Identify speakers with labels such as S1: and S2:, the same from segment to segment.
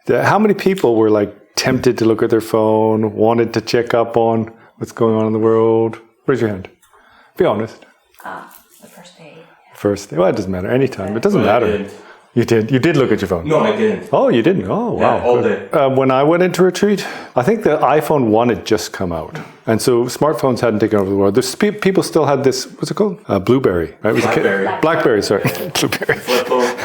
S1: How many people were like tempted to look at their phone, wanted to check up on what's going on in the world? Raise your hand. Be honest.
S2: The first day.
S1: First day. Well, it doesn't matter. Anytime. It doesn't matter. You did. You did look at your phone.
S3: No, I didn't.
S1: Oh, you didn't. Oh, wow.
S3: Yeah, all day.
S1: When I went into retreat, I think the iPhone 1 had just come out. And so smartphones hadn't taken over the world. There's people still had this, what's it called? Blueberry, right? Blackberry, sorry. Blueberry.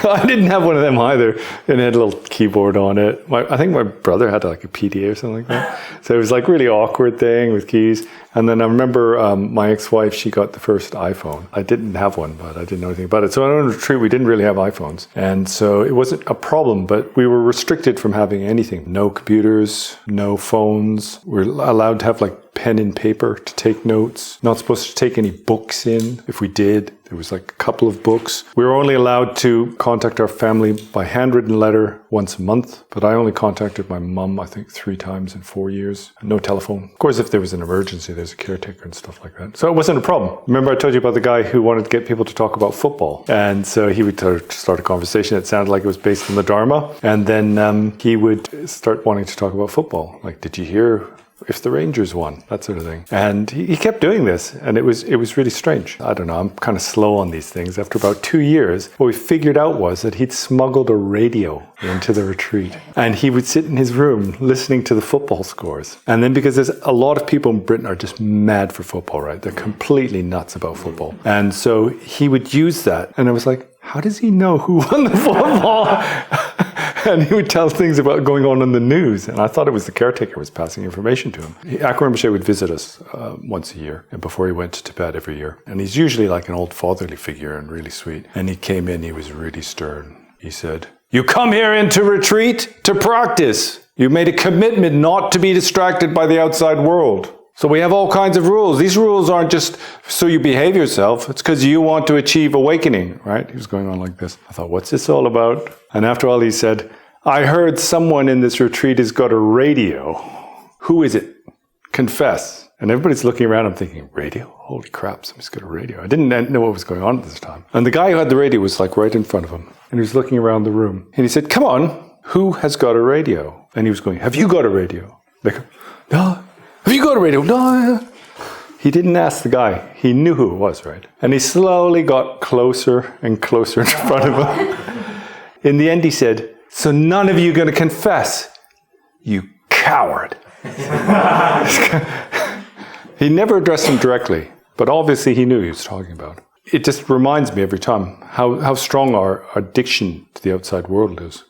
S1: I didn't have one of them either. And it had a little keyboard on it. I think my brother had like a PDA or something like that. So it was like really awkward thing with keys. And then I remember my ex-wife, she got the first iPhone. I didn't have one, but I didn't know anything about it. So on retreat, we didn't really have iPhones. And so it wasn't a problem, but we were restricted from having anything. No computers, no phones. We're allowed to have like pen and paper to take notes. Not supposed to take any books in. If we did, there was like a couple of books. We were only allowed to contact our family by handwritten letter once a month, but I only contacted my mum, I think 3 times in 4 years. No telephone. Of course, if there was an emergency, there's a caretaker and stuff like that. So it wasn't a problem. Remember I told you about the guy who wanted to get people to talk about football? And so he would start a conversation that sounded like it was based on the Dharma. And then he would start wanting to talk about football. Like, did you hear if the Rangers won, that sort of thing. And he kept doing this, and it was really strange. I don't know, I'm kind of slow on these things. After about 2 years, what we figured out was that he'd smuggled a radio into the retreat. And he would sit in his room listening to the football scores. And then because there's a lot of people in Britain are just mad for football, right? They're completely nuts about football. And so he would use that. And I was like, how does he know who won the football? And he would tell things about going on in the news. And I thought it was the caretaker was passing information to him. Akram Rinpoche would visit us once a year and before he went to Tibet every year. And he's usually like an old fatherly figure and really sweet. And he came in, he was really stern. He said, "You come here into retreat to practice. You made a commitment not to be distracted by the outside world. So we have all kinds of rules. These rules aren't just so you behave yourself. It's because you want to achieve awakening," right? He was going on like this. I thought, what's this all about? And after all, he said, "I heard someone in this retreat has got a radio. Who is it? Confess." And everybody's looking around. I'm thinking, radio? Holy crap, somebody's got a radio. I didn't know what was going on at this time. And the guy who had the radio was like right in front of him. And he was looking around the room. And he said, "Come on, who has got a radio?" And he was going, "Have you got a radio?" They go, "No." "Have you got a radio?" "No." He didn't ask the guy. He knew who it was, right? And he slowly got closer and closer in front of him. In the end, he said, "So none of you are going to confess, you coward." He never addressed him directly, but obviously he knew who he was talking about. It just reminds me every time how strong our addiction to the outside world is.